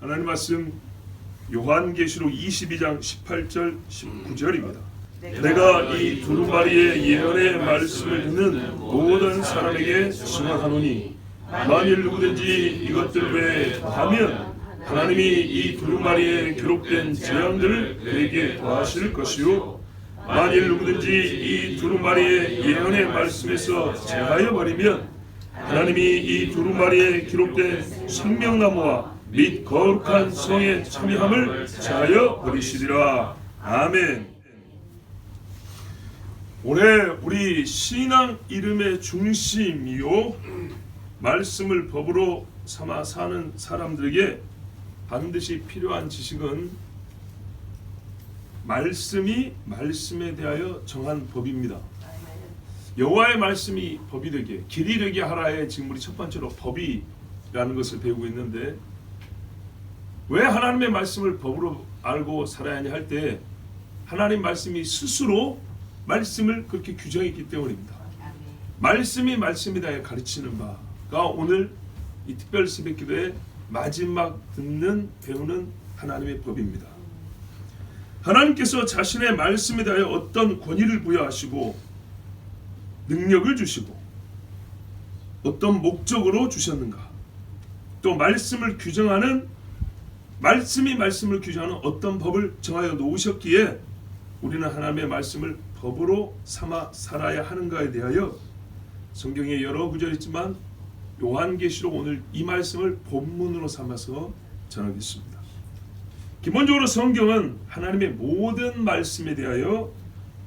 하나님 말씀 요한계시록 22장 18절 19절입니다. 내가 이 두루마리의 예언의 말씀을 듣는 모든 사람에게 증언하노니 만일 누구든지 이것들 외에 더하면 하나님이 이 두루마리에 기록된 재앙들을 그에게 더하실 것이요 만일 누구든지 이 두루마리의 예언의 말씀에서 제하여 버리면 하나님이 이 두루마리에 기록된 생명나무와 및 거룩한 성의 참여함을 제하여 버리시리라. 아멘. 올해 우리 신앙 이름의 중심이요 말씀을 법으로 삼아 사는 사람들에게 반드시 필요한 지식은 말씀에 대하여 정한 법입니다. 여호와의 말씀이 법이 되게 길이 되게 하라의 지금 우리 첫 번째로 법이라는 것을 배우고 있는데, 왜 하나님의 말씀을 법으로 알고 살아야 하냐 할 때 하나님 말씀이 스스로 말씀을 그렇게 규정했기 때문입니다. 말씀이 말씀이다 가르치는 바가 오늘 이 특별 새벽 기도의 마지막 듣는 배우는 하나님의 법입니다. 하나님께서 자신의 말씀에 대하여 어떤 권위를 부여하시고 능력을 주시고 어떤 목적으로 주셨는가, 또 말씀을 규정하는 말씀을 규정하는 어떤 법을 정하여 놓으셨기에 우리는 하나님의 말씀을 법으로 삼아 살아야 하는가에 대하여 성경에 여러 구절이 있지만 요한계시록 오늘 이 말씀을 본문으로 삼아서 전하겠습니다. 기본적으로 성경은 하나님의 모든 말씀에 대하여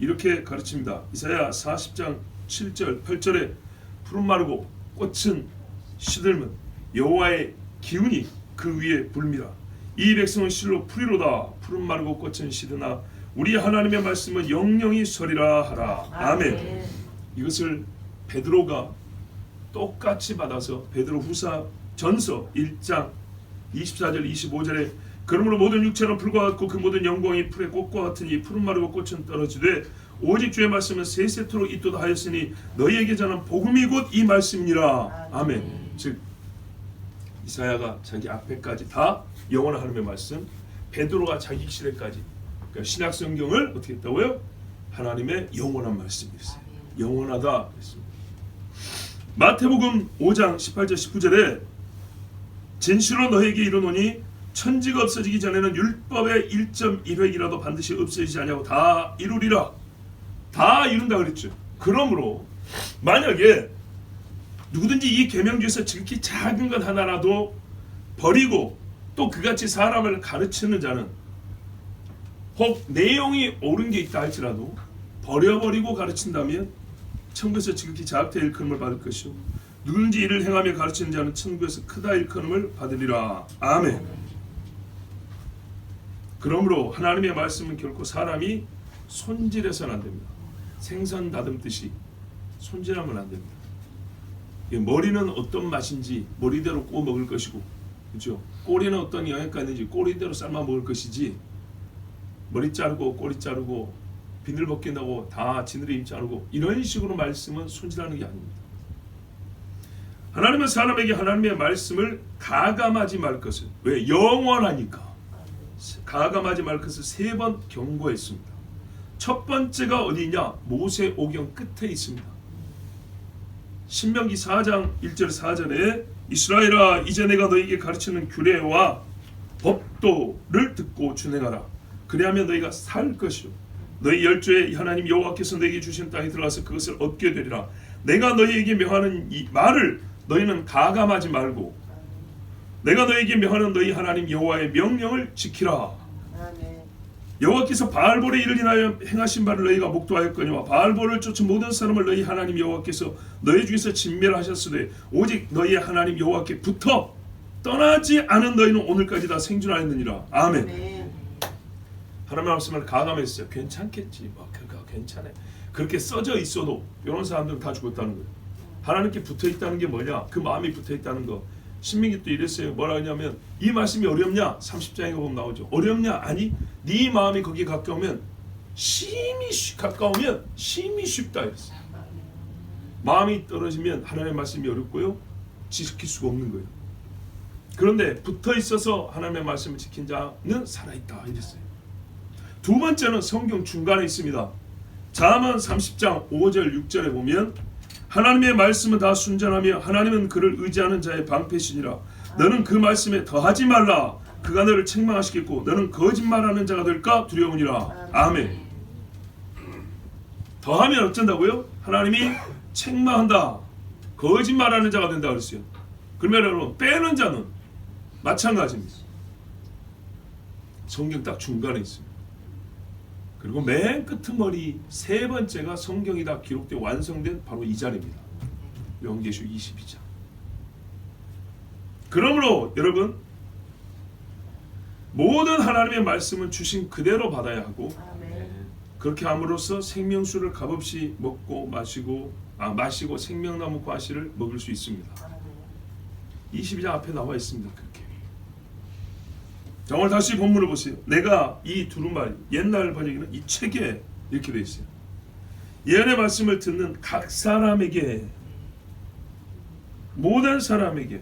이렇게 가르칩니다. 이사야 40장 7절 8절에 푸른 마르고 꽃은 시들면 여호와의 기운이 그 위에 불미라. 이 백성은 실로 풀이로다. 푸른 마르고 꽃은 시드나 우리 하나님의 말씀은 영영이 서리라 하라. 아멘. 이것을 베드로가 똑같이 받아서 베드로후서 전서 1장 24절 25절에 그러므로 모든 육체는 풀과 같고 그 모든 영광이 풀의 꽃과 같으니 푸른 마르고 꽃은 떨어지되 오직 주의 말씀은 세세토록 있도다 하였으니 너희에게 전한 복음이 곧 이 말씀이니라. 아멘. 즉 이사야가 자기 앞에까지 다 영원한 하나님의 말씀, 베드로가 자기 시대까지, 그러니까 신약 성경을 어떻게 했다고요? 하나님의 영원한 말씀이었어요. 영원하다 그랬습니다. 마태복음 5장 18절 19절에 진실로 너희에게 이르노니 천지가 없어지기 전에는 율법의 1.1획이라도 반드시 없어지지 아니하고 다 이루리라. 다 이룬다 그랬죠. 그러므로 만약에 누구든지 이 계명 중에서 지극히 작은 것 하나라도 버리고 또 그같이 사람을 가르치는 자는, 혹 내용이 옳은 게 있다 할지라도 버려버리고 가르친다면 천국에서 지극히 작다 일컬음을 받을 것이요 누구든지 이를 행하며 가르치는 자는 천국에서 크다 일컬음을 받으리라. 아멘. 그러므로 하나님의 말씀은 결코 사람이 손질해서는 안 됩니다. 생선 다듬듯이 손질하면 안 됩니다. 머리는 어떤 맛인지 머리대로 구워 먹을 것이고, 그렇죠? 꼬리는 어떤 영양가 있는지 꼬리대로 삶아 먹을 것이지, 머리 자르고 꼬리 자르고 비늘 벗긴다고 다 지느러미 자르고 이런 식으로 말씀은 손질하는 게 아닙니다. 하나님은 사람에게 하나님의 말씀을 가감하지 말 것을, 왜? 영원하니까 가감하지 말 것을 3번 경고했습니다. 첫 번째가 어디냐? 모세오경 끝에 있습니다. 신명기 4장 1절 4절에 이스라엘아 이제 내가 너희에게 가르치는 규례와 법도를 듣고 준행하라. 그리하면 너희가 살 것이요 너희 열조의 하나님 여호와께서 너희에게 주신 땅에 들어가서 그것을 얻게 되리라. 내가 너희에게 명하는 이 말을 너희는 가감하지 말고 내가 너희에게 명하는 너희 하나님 여호와의 명령을 지키라. 여호와께서 바알볼의 일을 인하여 행하신 바를 너희가 목도하였거니와 바알볼을 쫓은 모든 사람을 너희 하나님 여호와께서 너희 중에서 진멸하셨으되 오직 너희 하나님 여호와께 붙어 떠나지 않은 너희는 오늘까지 다 생존하였느니라. 아멘. 하나님의 말씀을 가감했어요. 괜찮겠지, 그러니까 괜찮아. 그렇게 써져 있어도 이런 사람들은 다 죽었다는 거예요. 하나님께 붙어 있다는 게 뭐냐? 그 마음이 붙어 있다는 거. 신명기 또 이랬어요. 뭐라 하냐면 이 말씀이 어렵냐? 30장에 보면 나오죠. 어렵냐? 아니, 네 마음이 거기에 가까우면 심히 쉽다 이랬어요. 마음이 떨어지면 하나님의 말씀이 어렵고요, 지킬 수가 없는 거예요. 그런데 붙어 있어서 하나님의 말씀을 지킨 자는 살아있다 이랬어요. 두 번째는 성경 중간에 있습니다. 잠언 30장 5절 6절에 보면 하나님의 말씀은 다 순전하며 하나님은 그를 의지하는 자의 방패시니라. 너는 그 말씀에 더하지 말라. 그가 너를 책망하시겠고 너는 거짓말하는 자가 될까 두려우니라. 아멘. 더하면 어쩐다고요? 하나님이 책망한다. 거짓말하는 자가 된다 그랬어요. 그러면 여러분 빼는 자는 마찬가지입니다. 성경 딱 중간에 있습니다. 그리고 맨 끄트머리 세 번째가 성경이 다 기록되어 완성된 바로 이 자리입니다. 요한계시록 22장. 그러므로 여러분 모든 하나님의 말씀은 주신 그대로 받아야 하고 그렇게 함으로써 생명수를 값없이 먹고 마시고 생명나무 과실을 먹을 수 있습니다. 22장 앞에 나와 있습니다. 그렇게. 자, 오늘 다시 본문을 보세요. 내가 이 두루마리, 옛날 번역에는 이 책에 이렇게 되어 있어요. 예언의 말씀을 듣는 각 사람에게, 모든 사람에게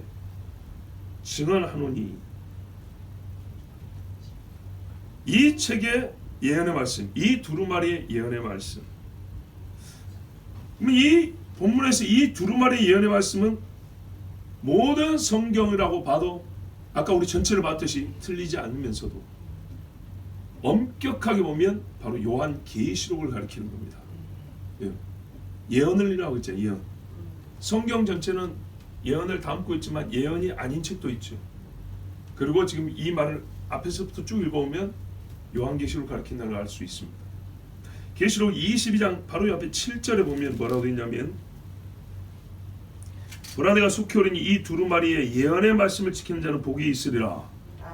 증언하노니 이 책의 예언의 말씀, 이 두루마리의 예언의 말씀. 이 본문에서 이 두루마리의 예언의 말씀은 모든 성경이라고 봐도 아까 우리 전체를 봤듯이 틀리지 않으면서도 엄격하게 보면 바로 요한 계시록을 가리키는 겁니다. 예언을이라고 했죠. 예언. 성경 전체는 예언을 담고 있지만 예언이 아닌 책도 있죠. 그리고 지금 이 말을 앞에서부터 쭉 읽어오면 요한계시록을 가리킨다는 걸 알 수 있습니다. 계시록 22장 바로 옆에 7절에 보면 뭐라고 되어 있냐면 보라 내가 속히 오리니 이 두루마리의 예언의 말씀을 지키는 자는 복이 있으리라.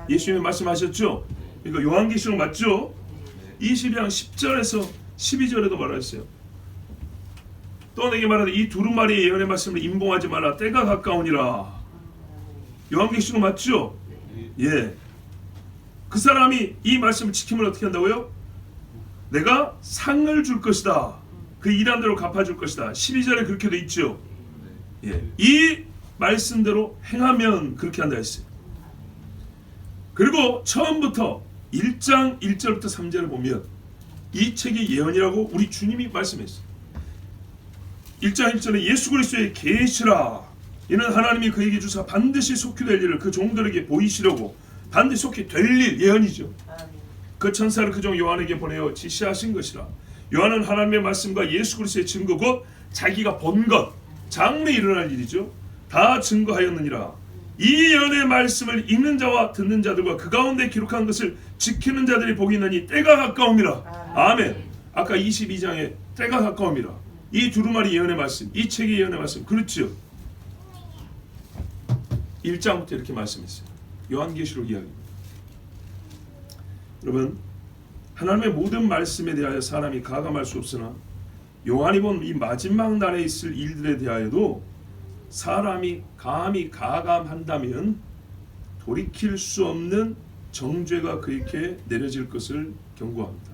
예수님이 말씀하셨죠? 그러니까 요한계시록 맞죠? 22장 10절에서 12절에도 뭐라 했어요? 또 내게 말하되 이 두루마리의 예언의 말씀을 임봉하지 말라. 때가 가까우니라. 요한계시록 맞죠? 예. 그 사람이 이 말씀을 지키면 어떻게 한다고요? 내가 상을 줄 것이다. 그 일한 대로 갚아줄 것이다. 12절에 그렇게 돼 있죠. 예. 이 말씀대로 행하면 그렇게 한다 했어요. 그리고 처음부터 1장 1절부터 3절을 보면 이 책이 예언이라고 우리 주님이 말씀했어요. 1장 1절에 예수 그리스도의 계시라. 이는 하나님이 그에게 주사 반드시 속히 될 일을 그 종들에게 보이시려고 반드시 속히 될 일 예언이죠. 그 천사를 그 종 요한에게 보내어 지시하신 것이라. 요한은 하나님의 말씀과 예수 그리스도의 증거 곧 자기가 본 것 장래 일어날 일이죠. 다 증거하였느니라. 이 예언의 말씀을 읽는 자와 듣는 자들과 그 가운데 기록한 것을 지키는 자들이 복이 있나니 때가 가까움이라. 아멘. 아까 22장에 때가 가까움이라. 이 두루마리 예언의 말씀, 이 책의 예언의 말씀 그렇죠. 1장부터 이렇게 말씀했어요. 요한계시록 이야기입니다. 여러분 하나님의 모든 말씀에 대하여 사람이 가감할 수 없으나 요한이 본 이 마지막 날에 있을 일들에 대하여도 사람이 감히 가감한다면 돌이킬 수 없는 정죄가 그에게 내려질 것을 경고합니다.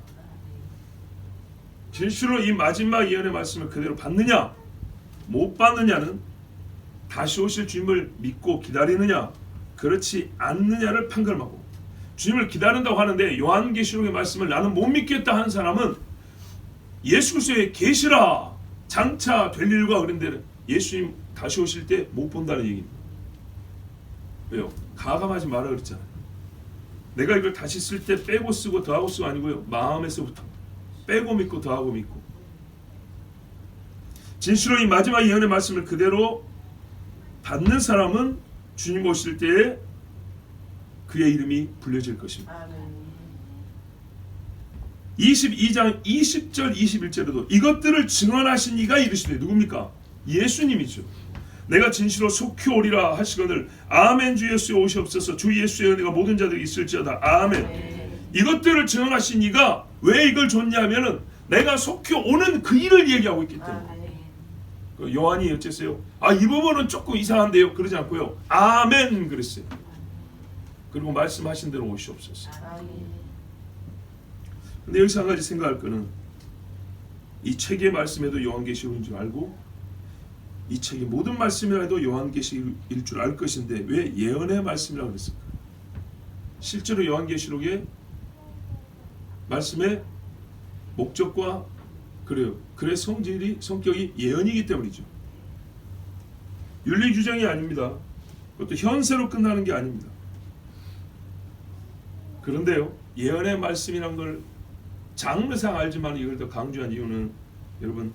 진실로 이 마지막 예언의 말씀을 그대로 받느냐 못 받느냐는 다시 오실 주님을 믿고 기다리느냐 그렇지 않느냐를 판결하고, 주님을 기다린다고 하는데 요한계시록의 말씀을 나는 못 믿겠다 하는 사람은 예수 그리스도의 계시라 장차 될 일과 그런데 예수님 다시 오실 때 못 본다는 얘기입니다. 왜요? 가감하지 마라 그랬잖아요. 내가 이걸 다시 쓸 때 빼고 쓰고 더하고 쓰고 아니고요. 마음에서부터 빼고 믿고 더하고 믿고. 진실로 이 마지막 예언의 말씀을 그대로 받는 사람은 주님 오실 때에 그의 이름이 불려질 것입니다. 22장 20절 21절에도 이것들을 증언하신 이가 이르시되 누굽니까? 예수님이죠. 내가 진실로 속히 오리라 하시거늘 아멘. 주 예수의 오시옵소서. 주 예수의 은혜가 모든 자들이 있을지어다. 아멘. 이것들을 증언하신 이가 왜 이걸 줬냐면은 내가 속히 오는 그 일을 얘기하고 있기 때문에. 요한이 어쨌어요? 이 부분은 조금 이상한데요. 그러지 않고요. 아멘 그랬어요. 그리고 말씀하신 대로 오시옵소서. 근데 여기서 한 가지 생각할 거는 이 책의 말씀에도 요한계시록인 줄 알고 이 책의 모든 말씀이라도 요한계시일 줄 알 것인데 왜 예언의 말씀이라고 그랬을까? 실제로 요한계시록의 말씀의 목적과 그의 성격이 예언이기 때문이죠. 윤리 규정이 아닙니다. 그것도 현세로 끝나는 게 아닙니다. 그런데요, 예언의 말씀이란 걸 장르상 알지만 이걸 더 강조한 이유는 여러분,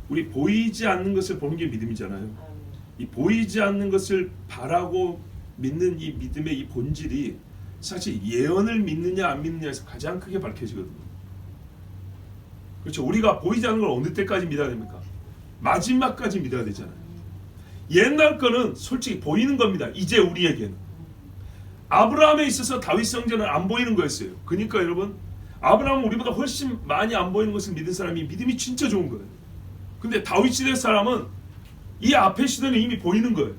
우리 보이지 않는 것을 보는 게 믿음이잖아요. 이 보이지 않는 것을 바라고 믿는 이 믿음의 이 본질이 사실 예언을 믿느냐 안 믿느냐에서 가장 크게 밝혀지거든요. 그렇죠. 우리가 보이지 않는 걸 어느 때까지 믿어야 됩니까? 마지막까지 믿어야 되잖아요. 옛날 거는 솔직히 보이는 겁니다. 이제 우리에게는. 아브라함에 있어서 다윗 성전은 안 보이는 거였어요. 그러니까 여러분, 아브라함은 우리보다 훨씬 많이 안 보이는 것을 믿은 사람이 믿음이 진짜 좋은 거예요. 근데 다윗 시대 사람은 이 앞에 시대는 이미 보이는 거예요.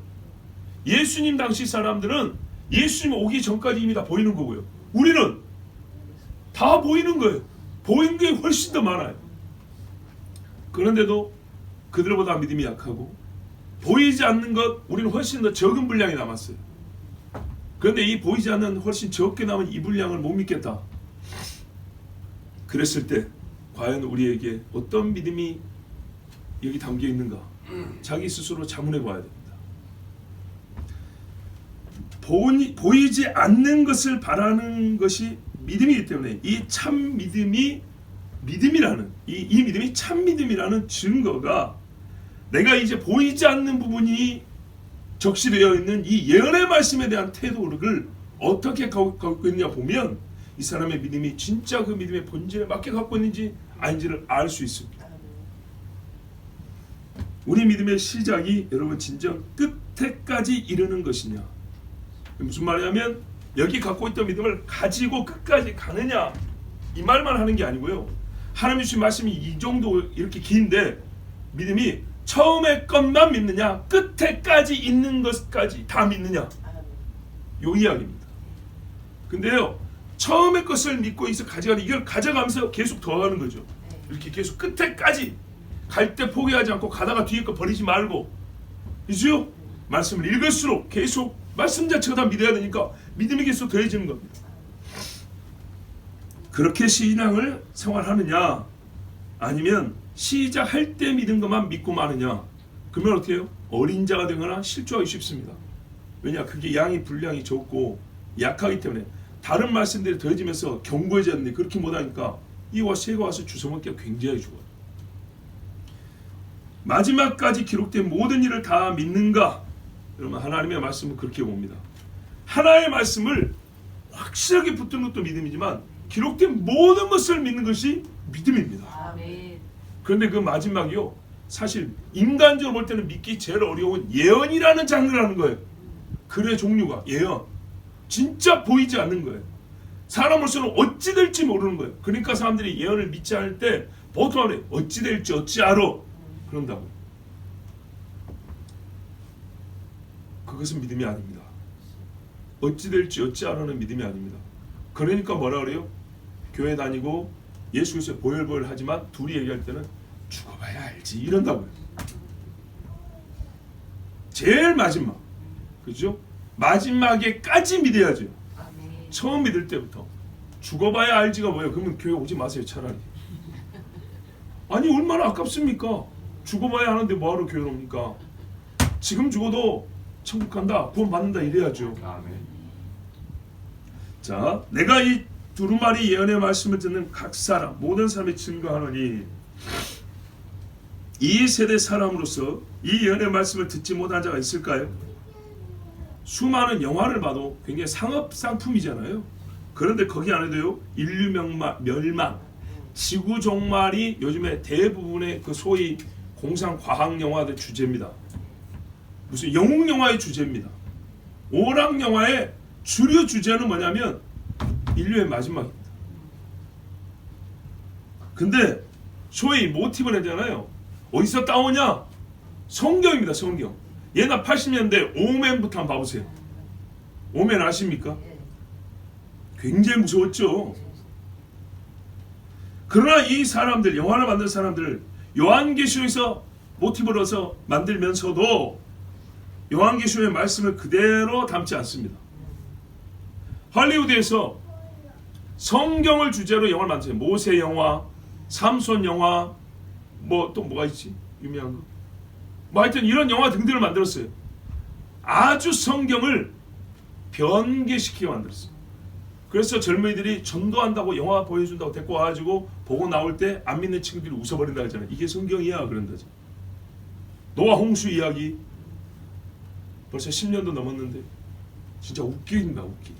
예수님 당시 사람들은 예수님 오기 전까지 이미 다 보이는 거고요. 우리는 다 보이는 거예요. 보이는 게 훨씬 더 많아요. 그런데도 그들보다 믿음이 약하고 보이지 않는 것 우리는 훨씬 더 적은 분량이 남았어요. 그런데 이 보이지 않는 훨씬 적게 남은 이 분량을 못 믿겠다. 그랬을 때 과연 우리에게 어떤 믿음이 여기 담겨 있는가? 자기 스스로 자문해 봐야 됩니다. 보이지 않는 것을 바라는 것이 믿음이기 때문에 이 참 믿음이 믿음이라는 이 믿음이 참 믿음이라는 증거가 내가 이제 보이지 않는 부분이 적시되어 있는 이 예언의 말씀에 대한 태도를 어떻게 갖고 있느냐 보면 이 사람의 믿음이 진짜 그 믿음의 본질에 맞게 갖고 있는지 아닌지를 알 수 있습니다. 우리 믿음의 시작이 여러분 진정 끝에까지 이르는 것이냐, 무슨 말이냐면 여기 갖고 있던 믿음을 가지고 끝까지 가느냐 이 말만 하는 게 아니고요. 하나님 주신 말씀이 이 정도 이렇게 긴데 믿음이 처음의 것만 믿느냐 끝에까지 있는 것까지 다 믿느냐 요 이야기입니다. 근데요, 처음의 것을 믿고 있어 가져가는 이걸 가져가면서 계속 더하는 거죠. 이렇게 계속 끝에까지 갈 때 포기하지 않고 가다가 뒤에 거 버리지 말고, 그죠? 말씀을 읽을수록 계속 말씀 자체가 다 믿어야 되니까 믿음이 계속 더해지는 겁니다. 그렇게 신앙을 생활하느냐 아니면 시작할 때 믿은 것만 믿고 마느냐, 그러면 어떻게 해요? 어린 자가 되거나 실족하기 쉽습니다. 왜냐? 그게 양이 분량이 적고 약하기 때문에 다른 말씀들이 더해지면서 견고해졌는데 그렇게 못하니까 이와 새가 와서 주워먹기가 굉장히 좋아요. 마지막까지 기록된 모든 일을 다 믿는가? 여러분, 하나님의 말씀은 그렇게 봅니다. 하나의 말씀을 확실하게 붙드는 것도 믿음이지만 기록된 모든 것을 믿는 것이 믿음입니다. 아멘. 그런데 그 마지막이요, 사실 인간적으로 볼 때는 믿기 제일 어려운 예언이라는 장르라는 거예요. 글의 종류가 예언, 진짜 보이지 않는 거예요. 사람으로서는 어찌 될지 모르는 거예요. 그러니까 사람들이 예언을 믿지 않을 때 보통 하래 어찌 될지 어찌 알아 그런다고. 그것은 믿음이 아닙니다. 어찌 될지 어찌 알아는 믿음이 아닙니다. 그러니까 뭐라 그래요? 교회 다니고 예수 그리스도에 보혈보혈 하지만 둘이 얘기할 때는 죽어봐야 알지 이런다고요. 제일 마지막, 그죠? 마지막에까지 믿어야죠. 아멘. 처음 믿을 때부터 죽어봐야 알지가 뭐예요? 그러면 교회 오지 마세요 차라리. 아니 얼마나 아깝습니까? 죽어봐야 하는데 뭐하러 교회 옵니까? 지금 죽어도 천국 간다, 구원 받는다 이래야죠. 아멘. 자, 내가 이 두루마리 예언의 말씀을 듣는 각 사람, 모든 사람이 증거하노니 이 세대 사람으로서 이 예언의 말씀을 듣지 못한 자가 있을까요? 수많은 영화를 봐도 굉장히 상업 상품이잖아요. 그런데 거기 안에도요, 인류 멸망, 지구 종말이 요즘에 대부분의 그 소위 공상 과학 영화의 주제입니다. 무슨 영웅 영화의 주제입니다. 오락 영화의 주류 주제는 뭐냐면 인류의 마지막입니다. 근데 소위 모티브를 하잖아요. 어디서 따오냐? 성경입니다. 성경. 옛날 80년대 오맨부터 한번 봐보세요. 오맨 아십니까? 굉장히 무서웠죠. 그러나 이 사람들, 영화를 만든 사람들, 요한계시록에서 모티브를 얻어서 만들면서도 요한계시록의 말씀을 그대로 담지 않습니다. 할리우드에서 성경을 주제로 영화를 만들어요. 모세 영화, 삼손 영화, 뭐 또 뭐가 있지? 유명한 거. 뭐 하여튼 이런 영화 등등을 만들었어요. 아주 성경을 변개시키게 만들었어요. 그래서 젊은이들이 전도한다고 영화 보여준다고 데리고 와가지고 보고 나올 때 안 믿는 친구들이 웃어버린다 하잖아요. 이게 성경이야 그런다죠. 노아 홍수 이야기 벌써 10년도 넘었는데 진짜 웃깁니다. 웃기.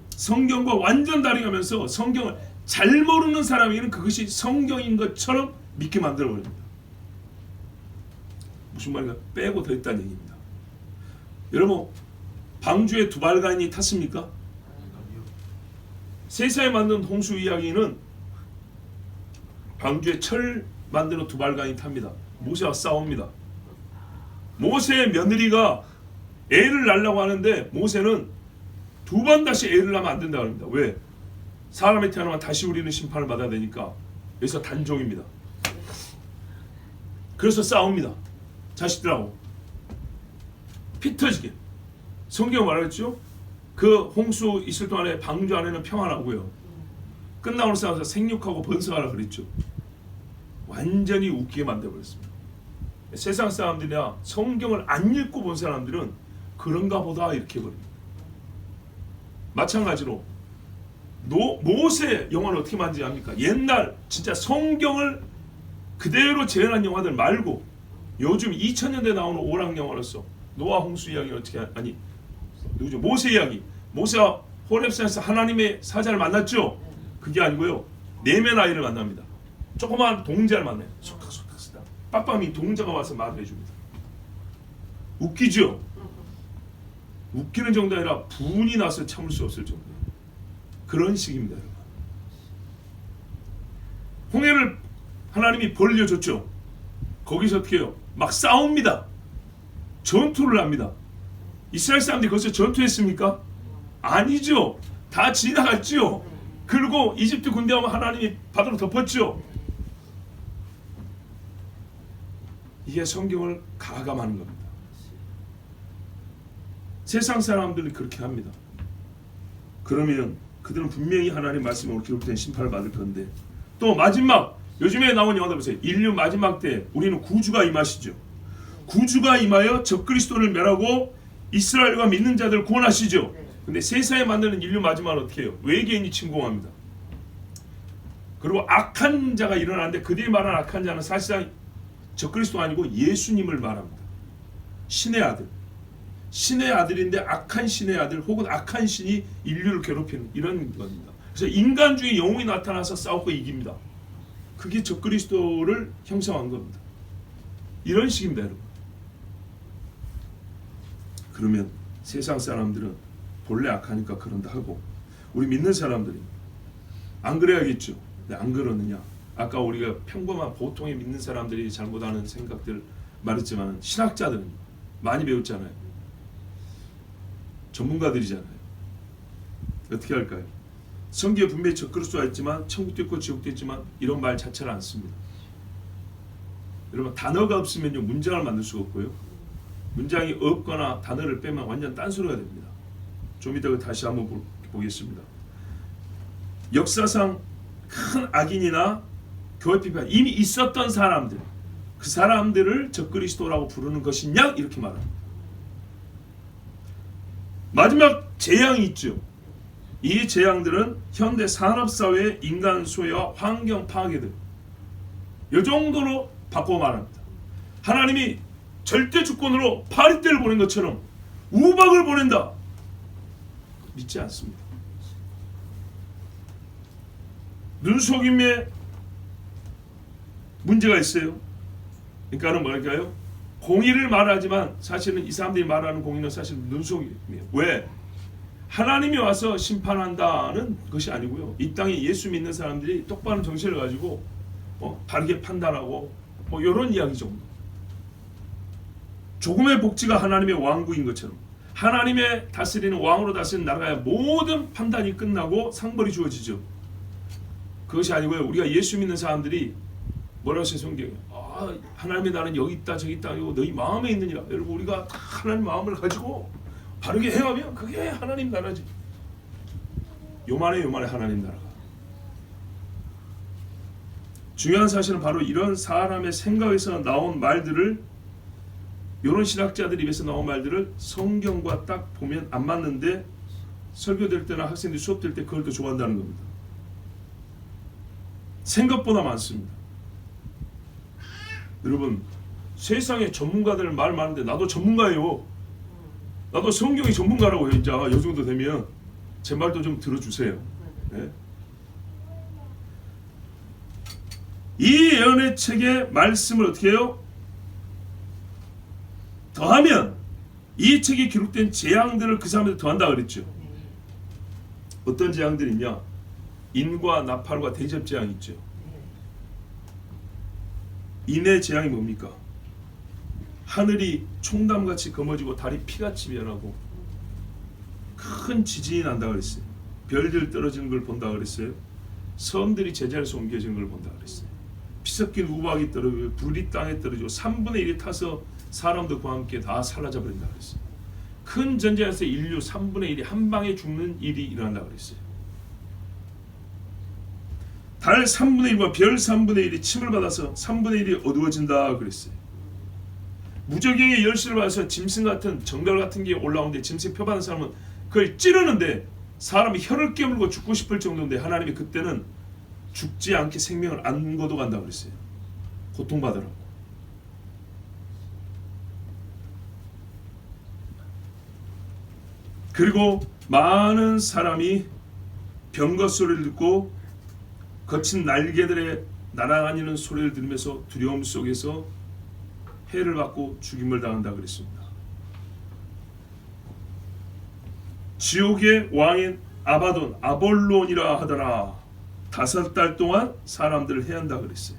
성경과 완전 다르면서 성경을 잘 모르는 사람에게는 그것이 성경인 것처럼 믿게 만들어버립니다. 무슨 말인가? 빼고 더했다는 얘기입니다. 여러분 방주에 두발가인이 탔습니까? 세상에 만든 홍수 이야기는 방주에 철 만드는 두발가인이 탑니다. 모세와 싸웁니다. 모세의 며느리가 애를 낳으려고 하는데 모세는 두 번 다시 애를 낳으면 안 된다고 합니다. 왜? 사람이 태어나면 다시 우리는 심판을 받아야 되니까. 여기서 단종입니다. 그래서 싸웁니다. 자식들하고 피 터지게. 성경 말했죠. 그 홍수 있을 동안에 방주 안에는 평안하고요. 끝나고 싸워서 생육하고 번성하라 그랬죠. 완전히 웃기게 만들어버렸습니다. 세상 사람들이나 성경을 안 읽고 본 사람들은 그런가 보다 이렇게 버립니다. 마찬가지로 모세 영화를 어떻게 만드는지 압니까? 옛날 진짜 성경을 그대로 재현한 영화들 말고 요즘 2000년대 나오는 오락 영화로서 노아 홍수 이야기를 어떻게 아니 누구죠? 모세 이야기. 모세가 호렙산에서 하나님의 사자를 만났죠? 그게 아니고요. 내면 아이를 만납니다. 조그마한 동자를 만나요. 속닥속닥 쓰다. 빡빡이 동자가 와서 말을 해줍니다. 웃기죠? 웃기는 정도 아니라 분이 나서 참을 수 없을 정도. 그런 식입니다. 여러분. 홍해를 하나님이 벌려줬죠. 거기서 어떻게 해요? 막 싸웁니다. 전투를 합니다. 이스라엘 사람들이 거기서 전투했습니까? 아니죠. 다 지나갔죠. 그리고 이집트 군대 오면 하나님이 바다로 덮었죠. 이게 성경을 가감하는 겁니다. 세상 사람들은 그렇게 합니다. 그러면 그들은 분명히 하나님 말씀으로 기록된 심판을 받을 건데 또 마지막 요즘에 나온 영화들 보세요. 인류 마지막 때 우리는 구주가 임하시죠. 구주가 임하여 적그리스도를 멸하고 이스라엘과 믿는 자들을 구원하시죠. 근데 세상에 만드는 인류 마지막은 어떻게 해요? 외계인이 침공합니다. 그리고 악한 자가 일어나는데 그들이 말하는 악한 자는 사실상 적그리스도가 아니고 예수님을 말합니다. 신의 아들. 신의 아들인데 악한 신의 아들 혹은 악한 신이 인류를 괴롭히는 이런 겁니다. 그래서 인간 중에 영웅이 나타나서 싸우고 이깁니다. 그게 적그리스도를 형성한 겁니다. 이런 식입니다. 여러분. 그러면 세상 사람들은 본래 악하니까 그런다 하고 우리 믿는 사람들이 안 그래야겠죠. 근데 안 그러느냐. 아까 우리가 평범한 보통의 믿는 사람들이 잘못하는 생각들 말했지만 신학자들은 많이 배웠잖아요. 전문가들이잖아요. 어떻게 할까요? 성경에 분명히 적그리스도가 있지만 천국도 있고 지옥도 있지만 이런 말 자체를 안 씁니다. 여러분 단어가 없으면요 문장을 만들 수가 없고요. 문장이 없거나 단어를 빼면 완전 딴소리가 됩니다. 좀 이따가 다시 한번 보겠습니다. 역사상 큰 악인이나 교회 비판 이미 있었던 사람들 그 사람들을 적그리스도라고 부르는 것이냐 이렇게 말합니다. 마지막 재앙이 있죠. 이 재앙들은 현대 산업사회의 인간 소외와 환경 파괴들 이 정도로 바꿔 말합니다. 하나님이 절대 주권으로 파리떼를 보낸 것처럼 우박을 보낸다. 믿지 않습니다. 눈속임에 문제가 있어요. 그러니까는 뭘까요? 공의를 말하지만 사실은 이 사람들이 말하는 공의는 사실 눈속임이에요. 왜? 하나님이 와서 심판한다는 것이 아니고요. 이 땅에 예수 믿는 사람들이 똑바른 정신을 가지고 바르게 판단하고 이런 이야기 정도. 조금의 복지가 하나님의 왕국인 것처럼 하나님의 다스리는 왕으로 다스리는 나라의 모든 판단이 끝나고 상벌이 주어지죠. 그것이 아니고요. 우리가 예수 믿는 사람들이 뭐라고 하세요 성경에? 하나님의 나라는 여기 있다 저기 있다 이거 너희 마음에 있느니라. 여러분 우리가 다 하나님 마음을 가지고 바르게 행하면 그게 하나님 나라지. 요만해 하나님 나라가. 중요한 사실은 바로 이런 사람의 생각에서 나온 말들을, 이런 신학자들 입에서 나온 말들을 성경과 딱 보면 안 맞는데 설교될 때나 학생들이 수업될 때 그걸 더 좋아한다는 겁니다. 생각보다 많습니다. 여러분 세상에 전문가들 말 많은데 나도 전문가예요. 나도 성경이 전문가라고 해요. 이제 요 정도 되면 제 말도 좀 들어주세요. 네? 이 예언의 책의 말씀을 어떻게 해요? 더하면 이 책에 기록된 재앙들을 그 사람한테 더한다 그랬죠. 어떤 재앙들이 있냐? 인과 나팔과 대접 재앙이 있죠. 인의 재앙이 뭡니까? 하늘이 총담같이 검어지고 달이 피같이 변하고 큰 지진이 난다 그랬어요. 별들 떨어지는 걸 본다 그랬어요. 섬들이 제자리에서 옮겨지는 걸 본다 그랬어요. 피섞인 우박이 떨어지고 불이 땅에 떨어지고 3분의 1이 타서 사람도 그와 함께 다 사라져 버린다 그랬어요. 큰 전쟁에서 인류 3분의 1이 한 방에 죽는 일이 일어난다 그랬어요. 달 3분의 1과 별 3분의 1이 침을 받아서 3분의 1이 어두워진다 그랬어요. 무적행의 열쇠를 받아서 짐승 같은 정갈 같은 게 올라오는데 짐승 표 받은 사람은 그걸 찌르는데 사람이 혀를 깨물고 죽고 싶을 정도인데 하나님이 그때는 죽지 않게 생명을 안 거둬간다 그랬어요. 고통받으라고. 그리고 많은 사람이 병거 소리를 듣고 거친 날개들의 날아다니는 소리를 들으면서 두려움 속에서 해를 받고 죽임을 당한다 그랬습니다. 지옥의 왕인 아바돈, 아볼론이라 하더라. 5달 동안 사람들을 해한다 그랬어요.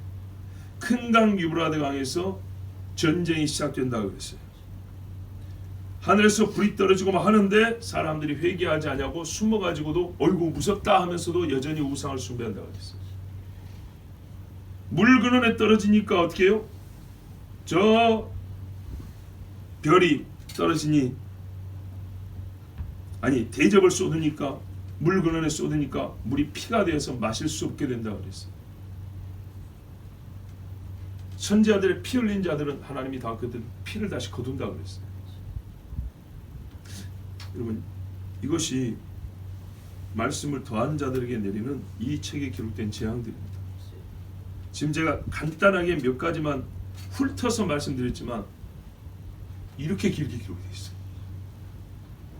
큰 강 유브라데 강에서 전쟁이 시작된다 그랬어요. 하늘에서 불이 떨어지고 막 하는데 사람들이 회개하지 않냐고 숨어가지고도 어이구 무섭다 하면서도 여전히 우상을 숭배한다 그랬어요. 물 근원에 떨어지니까 어떻게 해요? 저 별이 떨어지니 아니 대접을 쏟으니까 물 근원에 쏟으니까 물이 피가 되어서 마실 수 없게 된다 그랬어요. 선지자들의 피 흘린 자들은 하나님이 다 그들 피를 다시 거둔다 그랬어요. 여러분 이것이 말씀을 더한 자들에게 내리는 이 책에 기록된 재앙들입니다. 지금 제가 간단하게 몇 가지만 훑어서 말씀드렸지만 이렇게 길게 기록되어 있어요.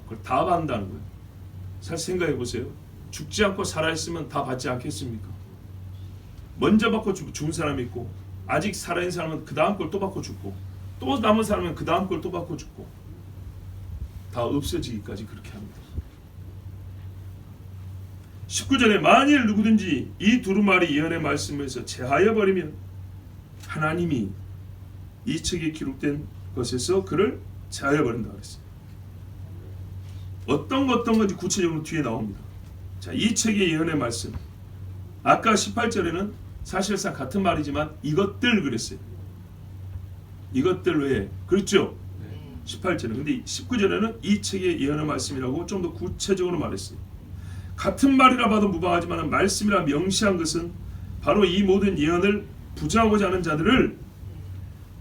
그걸 다 받는다는 거예요. 사실 생각해 보세요. 죽지 않고 살아있으면 다 받지 않겠습니까? 먼저 받고 죽은 사람이 있고 아직 살아있는 사람은 그 다음 걸 또 받고 죽고 또 남은 사람은 그 다음 걸 또 받고 죽고 다 없어지기까지 그렇게 합니다. 19절에 만일 누구든지 이 두루마리 예언의 말씀에서 제하여 버리면 하나님이 이 책에 기록된 것에서 그를 제하여 버린다 그랬어요. 어떤 건지 구체적으로 뒤에 나옵니다. 자, 이 책의 예언의 말씀. 아까 18절에는 사실상 같은 말이지만 이것들 그랬어요. 이것들 외에 그렇죠? 18절은. 근데 19절에는 이 책의 예언의 말씀이라고 좀 더 구체적으로 말했어요. 같은 말이라 봐도 무방하지만 말씀이라 명시한 것은 바로 이 모든 예언을 부정하고자 하는 자들을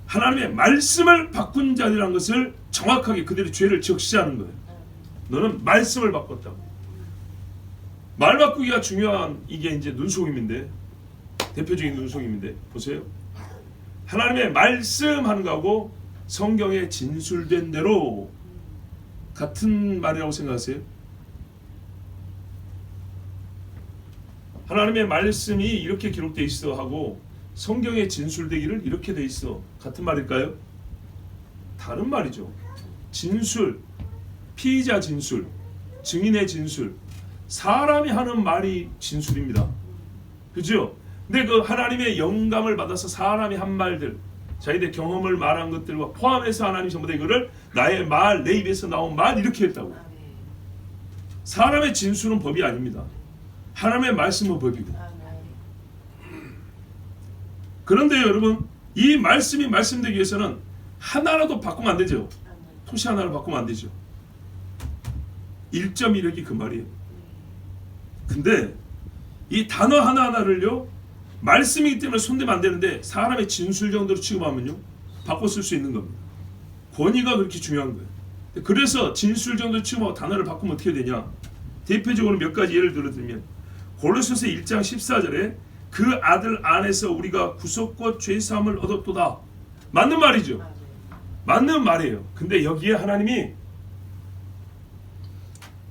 하나님의 말씀을 바꾼 자들이라는 것을 정확하게 그들의 죄를 적시하는 거예요. 너는 말씀을 바꿨다고. 말 바꾸기가 중요한 이게 이제 눈속임인데 대표적인 눈속임인데 보세요. 하나님의 말씀하는 거하고 성경에 진술된 대로 같은 말이라고 생각하세요? 하나님의 말씀이 이렇게 기록되어 있어 하고 성경에 진술되기를 이렇게 돼 있어 같은 말일까요? 다른 말이죠. 진술, 피의자 진술, 증인의 진술, 사람이 하는 말이 진술입니다. 그죠? 근데 그 하나님의 영감을 받아서 사람이 한 말들, 자기들 경험을 말한 것들과 포함해서 하나님 전부 다 이거를 나의 말, 내 입에서 나온 말 이렇게 했다고. 사람의 진술은 법이 아닙니다. 하나님의 말씀은 법이고. 그런데 여러분 이 말씀이 말씀되기 위해서는 하나라도 바꾸면 안 되죠. 토시 하나를 바꾸면 안 되죠. 1.1획이 그 말이에요. 근데 이 단어 하나하나를요, 말씀이기 때문에 손대면 안 되는데 사람의 진술 정도로 취급하면요 바꿔 쓸 수 있는 겁니다. 권위가 그렇게 중요한 거예요. 그래서 진술 정도로 취급하고 단어를 바꾸면 어떻게 되냐. 대표적으로 몇 가지 예를 들어드리면 골로새서 1장 14절에 그 아들 안에서 우리가 구속과 죄사함을 얻었도다. 맞는 말이죠. 맞는 말이에요. 근데 여기에 하나님이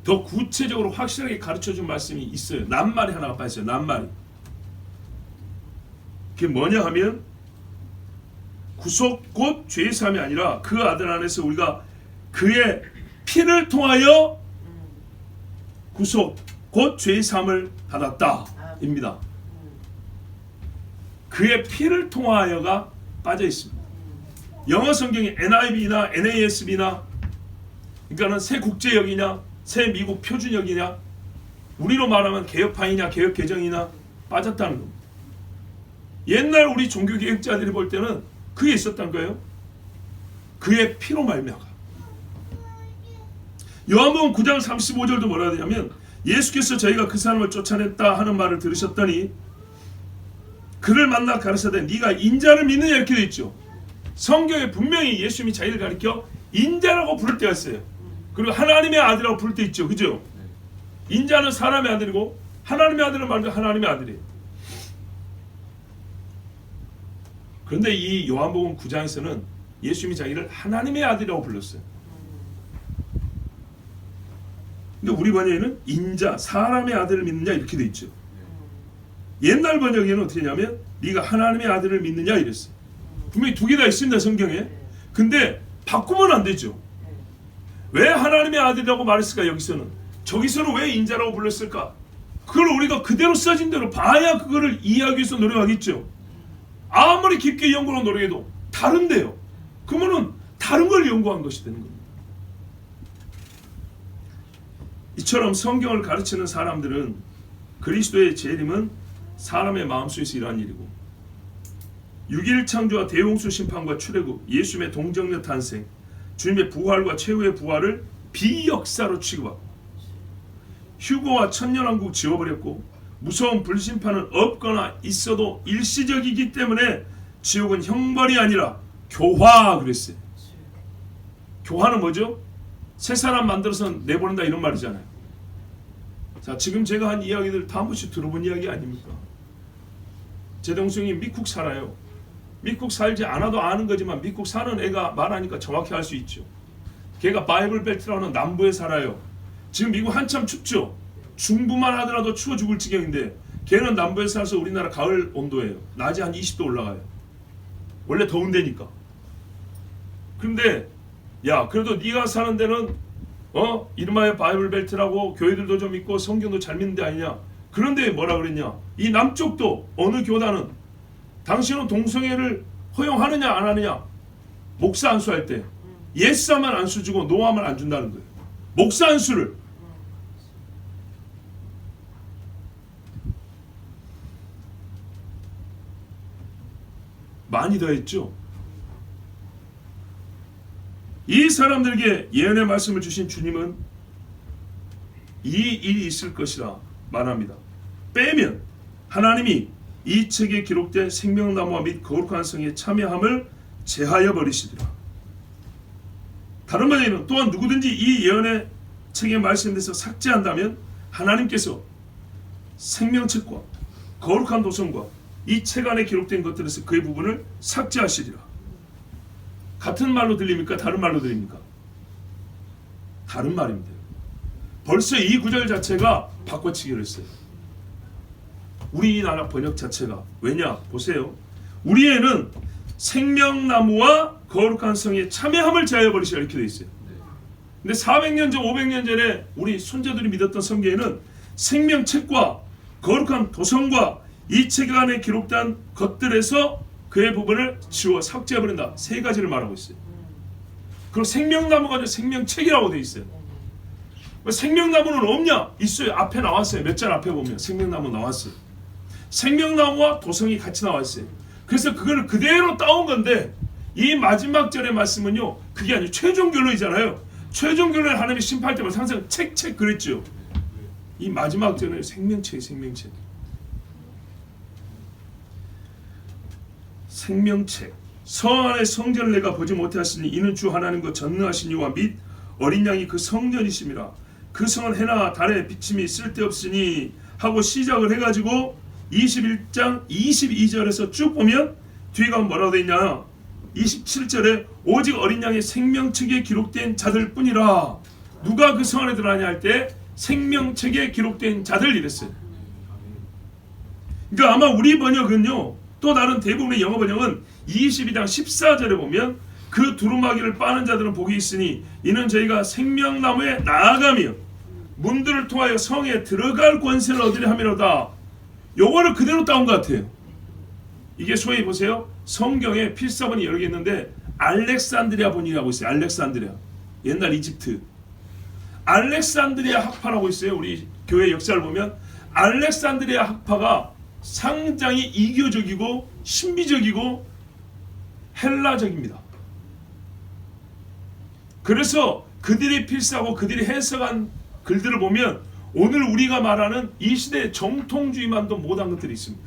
더 구체적으로 확실하게 가르쳐준 말씀이 있어요. 낱말이 하나가 빠졌어요. 낱말이. 그게 뭐냐 하면 구속 곧 죄사함이 아니라 그 아들 안에서 우리가 그의 피를 통하여 구속 곧 죄사함을 받았다 입니다. 그의 피를 통하여가 빠져 있습니다. 영어 성경에 NIV나 NASB나 그러니까는 새 국제역이냐 새 미국 표준역이냐 우리로 말하면 개혁파이냐 개혁개정이냐 빠졌다는 겁니다. 옛날 우리 종교개혁자들이 볼 때는 그게 있었던 거예요. 그의 피로 말미암아. 요한복음 9장 35절도 뭐라 하냐면 예수께서 저희가 그 사람을 쫓아냈다 하는 말을 들으셨더니 그를 만나 가르쳐대 네가 인자를 믿느냐 이렇게 되어 있죠. 성경에 분명히 예수님이 자기를 가리켜 인자라고 부를 때가 있어요. 그리고 하나님의 아들이라고 부를 때 있죠. 그죠? 인자는 사람의 아들이고 하나님의 아들은 말도 하나님의 아들이에요. 그런데 이 요한복음 9장에서는 예수님이 자기를 하나님의 아들이라고 불렀어요. 근데 우리 번역에는 인자, 사람의 아들을 믿느냐 이렇게 돼 있죠. 옛날 번역에는 어떻게 하냐면 네가 하나님의 아들을 믿느냐 이랬어요. 분명히 두 개 다 있습니다 성경에. 근데 바꾸면 안 되죠. 왜 하나님의 아들이라고 말했을까 여기서는? 저기서는 왜 인자라고 불렀을까? 그걸 우리가 그대로 써진 대로 봐야 그거를 이해하기 위해서 노력하겠죠. 아무리 깊게 연구로 노력해도 다른데요. 그러면은 다른 걸 연구한 것이 되는 겁니다. 이처럼 성경을 가르치는 사람들은 그리스도의 재림은 사람의 마음속에서 일어난 일이고 6.1 창조와 대홍수 심판과 출애굽, 예수님의 동정녀 탄생, 주님의 부활과 최후의 부활을 비역사로 취급하고 휴거와 천년왕국 지워버렸고 무서운 불심판은 없거나 있어도 일시적이기 때문에 지옥은 형벌이 아니라 교화 그랬어요. 교화는 뭐죠? 새 사람 만들어서 내보낸다 이런 말이잖아요. 자, 지금 제가 한 이야기들 다 한 번씩 들어본 이야기 아닙니까? 제 동생이 미국 살아요. 미국 살지 않아도 아는 거지만 미국 사는 애가 말하니까 정확히 알 수 있죠. 걔가 바이블 벨트라는 남부에 살아요. 지금 미국 한참 춥죠. 중부만 하더라도 추워 죽을 지경인데 걔는 남부에 살아서 우리나라 가을 온도예요. 낮이 한 20도 올라가요. 원래 더운 데니까. 근데 야 그래도 네가 사는 데는 이름하여 바이블 벨트라고 교회들도 좀 있고 성경도 잘 믿는 데 아니냐. 그런데 뭐라 그랬냐. 이 남쪽도 어느 교단은 당신은 동성애를 허용하느냐 안 하느냐. 목사 안수할 때 예스하면 안수 주고 노하면 안 준다는 거예요. 목사 안수를. 많이 더했죠. 이 사람들에게 예언의 말씀을 주신 주님은 이 일이 있을 것이라 말합니다. 빼면 하나님이 이 책에 기록된 생명나무와 및 거룩한 성에 참여함을 제하여 버리시리라. 다른 말에는 또한 누구든지 이 예언의 책의 말씀에 대해서 삭제한다면 하나님께서 생명책과 거룩한 도성과 이 책 안에 기록된 것들에서 그의 부분을 삭제하시리라. 같은 말로 들립니까? 다른 말로 들립니까? 다른 말입니다. 벌써 이 구절 자체가 바꿔치기를 했어요. 우리나라 번역 자체가. 왜냐? 보세요. 우리에는 생명나무와 거룩한 성에 참여함을 제하여 버리시라 이렇게 돼 있어요. 근데 400년 전 500년 전에 우리 손자들이 믿었던 성경에는 생명책과 거룩한 도성과 이 책 안에 기록된 것들에서 그의 부분을 지워 삭제해버린다. 세 가지를 말하고 있어요. 그리고 생명나무가 아니라 생명책이라고 돼 있어요. 생명나무는 없냐? 있어요. 앞에 나왔어요. 몇 절 앞에 보면 생명나무 나왔어요. 생명나무와 도성이 같이 나와 있어요. 그래서 그걸 그대로 따온 건데 이 마지막 절의 말씀은요, 그게 아니고 최종 결론이잖아요. 최종 결론을 하나님이 심판할 때마다 항상 책 그랬죠. 이 마지막 절은 생명체. 성 안에 성전을 내가 보지 못하였으니 이는 주 하나님과 전능하신 이와 및 어린 양이 그 성전이심이라. 그 성은 해나 달의 비침이 쓸데없으니 하고 시작을 해가지고 21장 22절에서 쭉 보면 뒤가 뭐라고 되어 있냐, 27절에 오직 어린 양의 생명책에 기록된 자들 뿐이라. 누가 그 성 안에 들어가냐 할 때 생명책에 기록된 자들 이랬어요. 그러니까 아마 우리 번역은요, 또 다른 대부분의 영어 번역은 22장 14절에 보면 그 두루마기를 빠는 자들은 복이 있으니 이는 저희가 생명나무에 나아가며 문들을 통하여 성에 들어갈 권세를 얻으려 함이로다. 요거를 그대로 따온 것 같아요. 이게 소위 보세요, 성경에 필사본이 여러 개 있는데 알렉산드리아 본이라고 있어요. 알렉산드리아, 옛날 이집트 알렉산드리아 학파라고 있어요. 우리 교회 역사를 보면 알렉산드리아 학파가 상당히 이교적이고 신비적이고 헬라적입니다. 그래서 그들이 필사하고 그들이 해석한 글들을 보면 오늘 우리가 말하는 이 시대의 정통주의만도 못한 것들이 있습니다.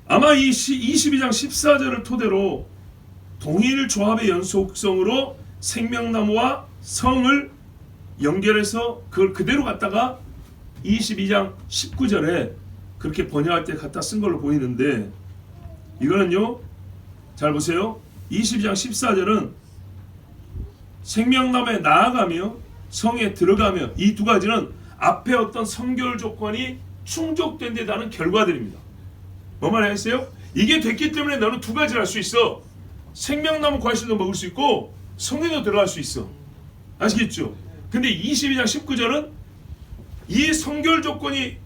아마 이 22장 14절을 토대로 동일 조합의 연속성으로 생명나무와 성을 연결해서 그걸 그대로 갖다가 22장 19절에 그렇게 번역할 때 갖다 쓴 걸로 보이는데, 이거는요, 잘 보세요. 22장 14절은 생명나무에 나아가며 성에 들어가며, 이 두 가지는 앞에 어떤 성결 조건이 충족된 데 따른 결과들입니다. 뭐 말하겠어요? 이게 됐기 때문에 너는 두 가지를 할 수 있어. 생명나무 과실도 먹을 수 있고 성에도 들어갈 수 있어. 아시겠죠? 근데 22장 19절은 이 성결 조건이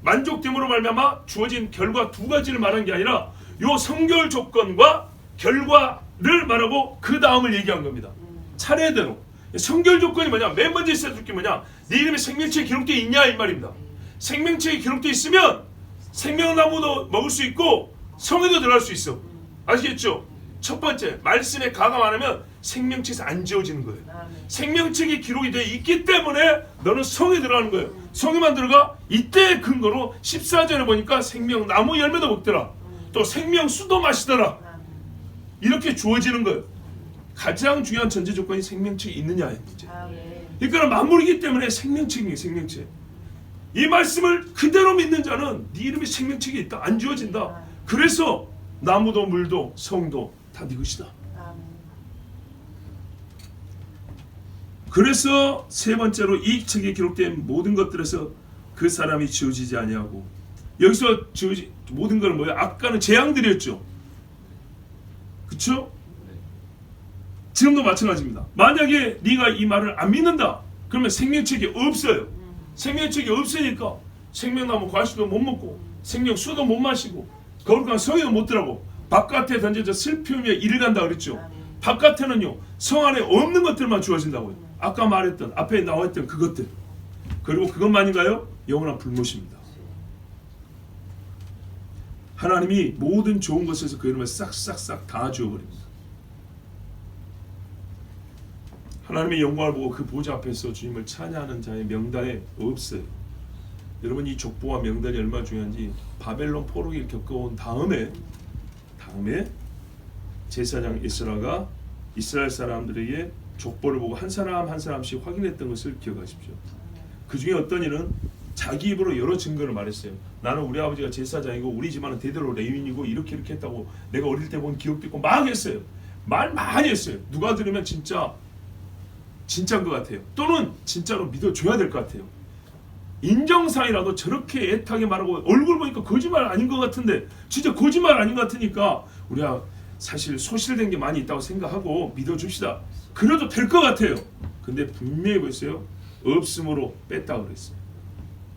만족됨으로 말미암아 주어진 결과 두 가지를 말한 게 아니라 요 성결 조건과 결과를 말하고 그 다음을 얘기한 겁니다. 차례대로. 성결 조건이 뭐냐? 맨 먼저 있어야 될 게 뭐냐? 네 이름이 생명책에 기록되어 있냐 이 말입니다. 생명책에 기록되어 있으면 생명나무도 먹을 수 있고 성에도 들어갈 수 있어. 아시겠죠? 첫 번째, 말씀에 가감 안 하면 생명책에서 안 지워지는 거예요. 생명책에 기록이 되어 있기 때문에 너는 성에 들어가는 거예요. 성에만 들어가? 이때 근거로 14절에 보니까 생명나무 열매도 먹더라. 또 생명수도 마시더라. 이렇게 주어지는 거예요. 가장 중요한 전제 조건이 생명책이 있느냐의 문제. 그러니까 만물이기 때문에 생명책이에요. 생명책. 이 말씀을 그대로 믿는 자는 네 이름이 생명책에 있다. 안 지워진다. 그래서 나무도 물도 성도 다 네 것이다. 그래서 세 번째로 이 책에 기록된 모든 것들에서 그 사람이 지워지지 아니하고, 여기서 지워지 모든 건 뭐예요? 아까는 재앙들이었죠. 그렇죠? 지금도 마찬가지입니다. 만약에 네가 이 말을 안 믿는다, 그러면 생명책이 없어요. 생명책이 없으니까 생명나무 과실도 못 먹고 생명수도 못 마시고 거룩한 성에도 못 들어가고 바깥에 던져져 슬픔에 이를 간다 그랬죠. 바깥에는요, 성 안에 없는 것들만 주어진다고요. 아까 말했던 앞에 나와있던 그것들, 그리고 그것만인가요? 영원한 불못입니다. 하나님이 모든 좋은 것에서 그 이름을 싹싹싹 다 주어버립니다. 하나님의 영광을 보고 그 보좌 앞에서 주님을 찬양하는 자의 명단에 없어요. 여러분, 이 족보와 명단이 얼마나 중요한지 바벨론 포로기를 겪어온 다음에 제사장 에스라가 이스라엘 사람들에게 족보를 보고 한 사람 한 사람씩 확인했던 것을 기억하십시오. 그 중에 어떤 이는 자기 입으로 여러 증거를 말했어요. 나는 우리 아버지가 제사장이고 우리 집안은 대대로 레위인이고 이렇게 했다고 내가 어릴 때 본 기억도 있고 막 했어요. 말 많이 했어요. 누가 들으면 진짜인 것 같아요. 또는 진짜로 믿어줘야 될 것 같아요. 인정상이라도 저렇게 애타게 말하고 얼굴 보니까 거짓말 아닌 것 같은데 진짜 거짓말 아닌 것 같으니까 우리가 사실 소실된 게 많이 있다고 생각하고 믿어줍시다. 그래도 될 것 같아요. 근데 분명히 보세요. 없음으로 뺐다 그랬어요.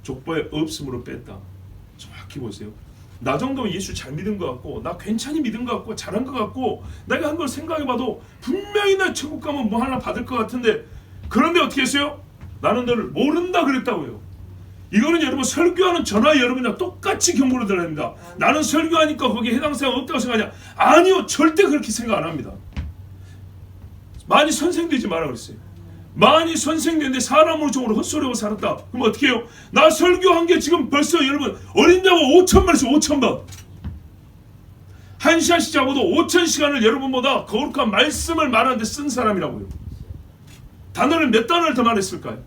족보에 없음으로 뺐다. 정확히 보세요. 나 정도면 예수 잘 믿은 것 같고 나 괜찮이 믿은 것 같고 잘한 것 같고 내가 한 걸 생각해봐도 분명히 나 천국 가면 뭐 하나 받을 것 같은데, 그런데 어떻게 했어요? 나는 너를 모른다 그랬다고요. 이거는 여러분 설교하는 저나 여러분이랑 똑같이 경고를 드려야 됩니다. 나는 설교하니까 거기에 해당 사항 없다고 생각하냐? 아니요, 절대 그렇게 생각 안 합니다. 많이 선생되지 마라 그랬어요. 많이 선생되는데 사람으로 종으로 헛소리하고 살았다. 그럼 어떻게 해요? 나 설교한 게 지금 벌써 여러분 어린 자가 5,000번 했어요. 5,000번. 1시간씩 잡아도 5,000시간을 여러분보다 거룩한 말씀을 말하는데 쓴 사람이라고요. 단어를 몇 단어를 더 말했을까요?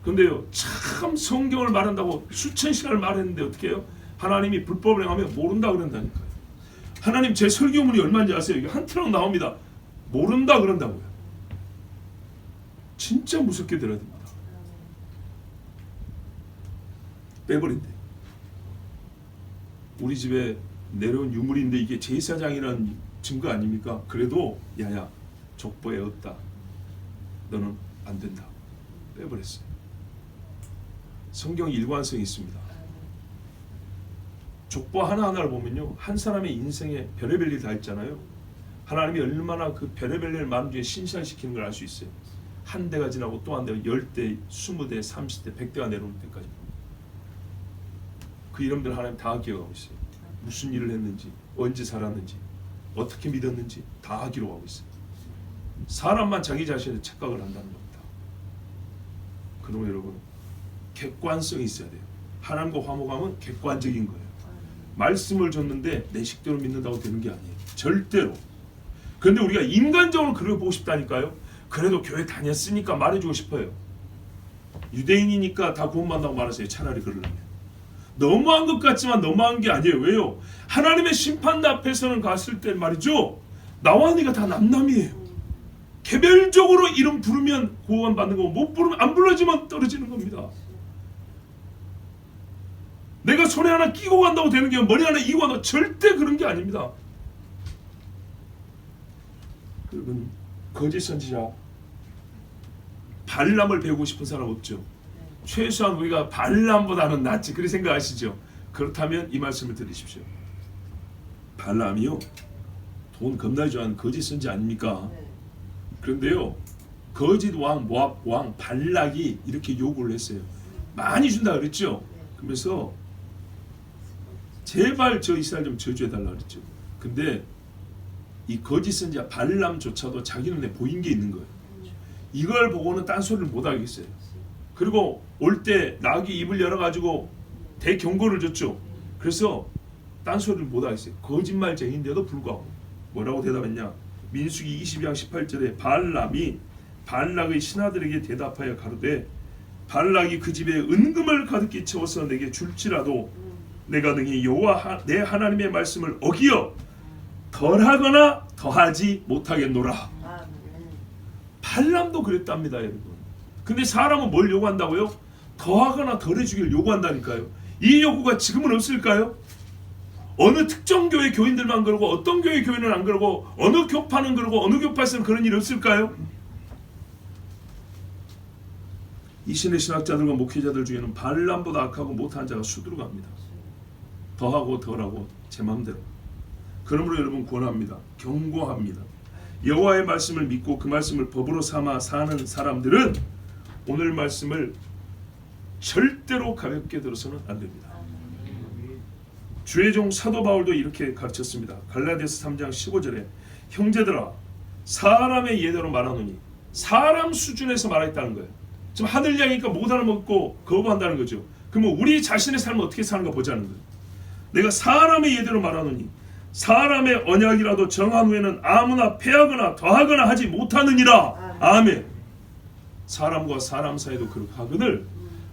근데요, 참 성경을 말한다고 수천 시간을 말했는데 어떻게 해요? 하나님이 불법을 행하면 모른다 그런다니까요. 하나님 제 설교문이 얼마인지 아세요? 이게 한 트럭 나옵니다. 모른다 그런다고요. 진짜 무섭게 들어야 됩니다. 빼버린대. 우리 집에 내려온 유물인데 이게 제사장이라는 증거 아닙니까? 그래도 야야 족보에 없다. 너는 안 된다. 빼버렸어요. 성경이 일관성이 있습니다. 족보 하나하나를 보면요, 한 사람의 인생에 별의별 일 다 있잖아요. 하나님이 얼마나 그 별의별 일 많은 중에 신실시키는 걸 알 수 있어요. 한 대가 지나고 또 한 대가 10대, 20대, 30대, 100대가 내려올 때까지 그 이름들 하나님 다 기억하고 있어요. 무슨 일을 했는지, 언제 살았는지, 어떻게 믿었는지 다 기록하고 있어요. 사람만 자기 자신의 착각을 한다는 겁니다. 그러면 여러분 객관성이 있어야 돼요. 하나님과 화목하면 객관적인 거예요. 말씀을 줬는데 내 식대로 믿는다고 되는 게 아니에요. 절대로. 그런데 우리가 인간적으로 그걸 보고 싶다니까요. 그래도 교회 다녔으니까 말해주고 싶어요. 유대인이니까 다 구원받는다고 말하세요. 차라리 그러려면. 너무한 것 같지만 너무한 게 아니에요. 왜요? 하나님의 심판 앞에서는 갔을 때 말이죠, 나와 네가 다 남남이에요. 개별적으로 이름 부르면 구원받는 거고 못 부르면 안 불러지면 떨어지는 겁니다. 내가 손에 하나 끼고 간다고 되는 게 머리 하나 이고 간다고 절대 그런 게 아닙니다. 여러분 거짓 선지자 발람을 배우고 싶은 사람 없죠? 최소한 우리가 발람보다는 낫지 그렇게 생각하시죠? 그렇다면 이 말씀을 들으십시오. 발람이요 돈 겁나게 좋아하는 거짓 선지 아닙니까? 그런데요 거짓 왕 모압 왕 발락이 이렇게 요구를 했어요. 많이 준다 그랬죠? 그러면서 제발 저 이스라엘 좀 저주해달라 그랬죠. 근데 이 거짓 선지자 발람조차도 자기 눈에 보인 게 있는 거예요. 이걸 보고는 딴소리를 못 하겠어요. 그리고 올 때 나귀 입을 열어가지고 대경고를 줬죠. 그래서 딴소리를 못 하겠어요. 거짓말쟁인데도 불구하고 뭐라고 대답했냐? 민수기 22장 18절에 발람이 발락의 신하들에게 대답하여 가로되 발락이 그 집에 은금을 가득히 채워서 내게 줄지라도 내가 능히 여호와 내 하나님의 말씀을 어기어 덜하거나 더하지 못하겠노라. 발람도 그랬답니다, 여러분. 근데 사람은 뭘 요구한다고요? 더하거나 덜해주기를 요구한다니까요. 이 요구가 지금은 없을까요? 어느 특정 교회 교인들만 그러고 어떤 교회 교인은 안 그러고 어느 교파는 그러고 어느 교파에서는 그런 일이 없을까요? 이 신의 신학자들과 목회자들 중에는 발람보다 악하고 못한 자가 수두룩합니다. 더하고 덜하고 제 마음대로. 그러므로 여러분 권합니다. 경고합니다. 여호와의 말씀을 믿고 그 말씀을 법으로 삼아 사는 사람들은 오늘 말씀을 절대로 가볍게 들어서는 안 됩니다. 주의 종 사도 바울도 이렇게 가르쳤습니다. 갈라디아서 3장 15절에 형제들아 사람의 예대로 말하노니 사람 수준에서 말했다는 거예요. 지금 하늘 향이니까 못 알아먹고 거부한다는 거죠. 그러면 우리 자신의 삶을 어떻게 사는가 보자는 거예요. 내가 사람의 예대로 말하노니 사람의 언약이라도 정한 후에는 아무나 패하거나 더하거나 하지 못하느니라. 아멘. 사람과 사람 사이도 그렇게 하거늘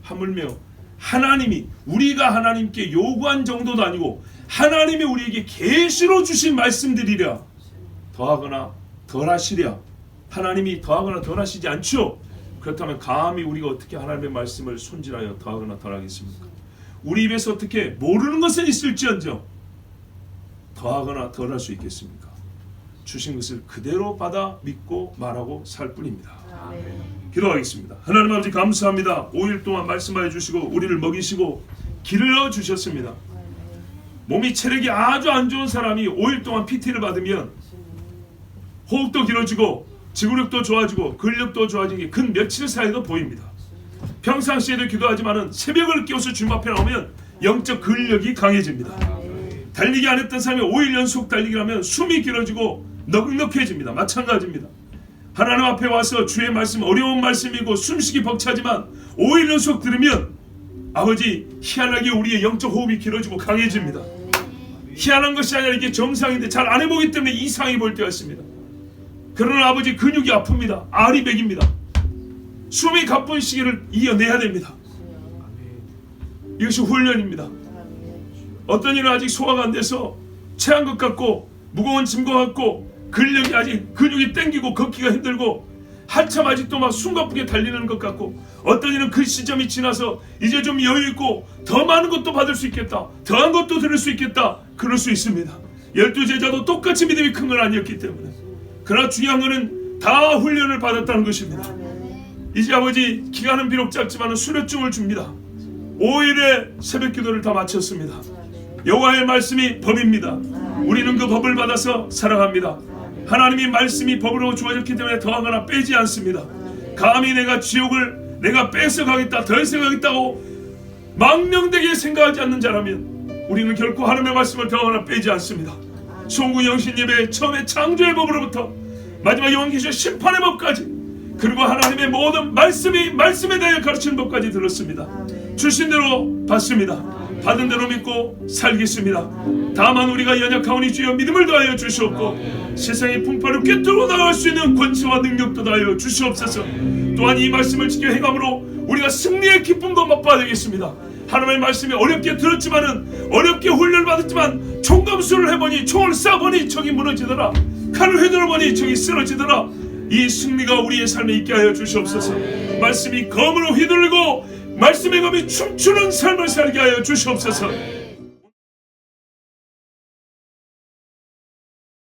하물며 하나님이 우리가 하나님께 요구한 정도도 아니고 하나님이 우리에게 계시로 주신 말씀들이랴 더하거나 덜하시랴. 하나님이 더하거나 덜하시지 않죠. 그렇다면 감히 우리가 어떻게 하나님의 말씀을 손질하여 더하거나 덜하겠습니까? 우리 입에서 어떻게 모르는 것은 있을지언정 더하거나 덜할 수 있겠습니까? 주신 것을 그대로 받아 믿고 말하고 살 뿐입니다. 기도하겠습니다. 하나님 아버지 감사합니다. 5일 동안 말씀하여 주시고 우리를 먹이시고 길러 주셨습니다. 몸이 체력이 아주 안 좋은 사람이 5일 동안 PT를 받으면 호흡도 길어지고 지구력도 좋아지고 근력도 좋아지는 게 근 며칠 사이도 보입니다. 평상시에도 기도하지만은 새벽을 깨워서 주님 앞에 나오면 영적 근력이 강해집니다. 달리기 안 했던 사람이 5일 연속 달리기를 하면 숨이 길어지고 넉넉해집니다. 마찬가지입니다. 하나님 앞에 와서 주의 말씀, 어려운 말씀이고 숨쉬기 벅차지만 5일 연속 들으면 아버지 희한하게 우리의 영적 호흡이 길어지고 강해집니다. 희한한 것이 아니라 이게 정상인데 잘 안 해보기 때문에 이상이 보일 때가 있습니다. 그러나 아버지 근육이 아픕니다. 알이 배깁니다. 숨이 가쁜 시기를 이겨내야 됩니다. 이것이 훈련입니다. 어떤 일은 아직 소화가 안 돼서 체한 것 같고 무거운 짐 것 같고 근력이 아직 근육이 땡기고 걷기가 힘들고 한참 아직도 막 숨가쁘게 달리는 것 같고 어떤 일은 그 시점이 지나서 이제 좀 여유 있고 더 많은 것도 받을 수 있겠다, 더한 것도 들을 수 있겠다, 그럴 수 있습니다. 12제자도 똑같이 믿음이 큰 건 아니었기 때문에. 그러나 중요한 것은 다 훈련을 받았다는 것입니다. 이제 아버지 기간은 비록 짧지만 수료증을 줍니다. 5일의 새벽 기도를 다 마쳤습니다. 여호와의 말씀이 법입니다. 우리는 그 법을 받아서 살아갑니다. 하나님의 말씀이 법으로 주어졌기 때문에 더하거나 빼지 않습니다. 감히 내가 지옥을 내가 뺏어가겠다, 덜어가겠다고 망령되게 생각하지 않는 자라면 우리는 결코 하나님의 말씀을 더하거나 빼지 않습니다. 송구 영신 예배 처음에 창조의 법으로부터 마지막 요한계시록 심판의 법까지, 그리고 하나님의 모든 말씀에 대하여 가르치는 법까지 들었습니다. 주신 대로 받습니다. 받은 대로 믿고 살겠습니다. 다만 우리가 연약하오니 주여 믿음을 더하여 주시옵고 세상의 풍파를 꿰뚫어 나갈 수 있는 권세와 능력도 더하여 주시옵소서. 또한 이 말씀을 지켜 행함으로 우리가 승리의 기쁨도 맛봐야 되겠습니다. 하나님의 말씀이 어렵게 들었지만은 어렵게 훈련을 받았지만 총검수를 해보니 총을 쏴보니 적이 무너지더라, 칼을 휘둘러보니 적이 쓰러지더라. 이 승리가 우리의 삶에 있게 하여 주시옵소서. 말씀이 검으로 휘둘리고 말씀의 검이 춤추는 삶을 살게 하여 주시옵소서.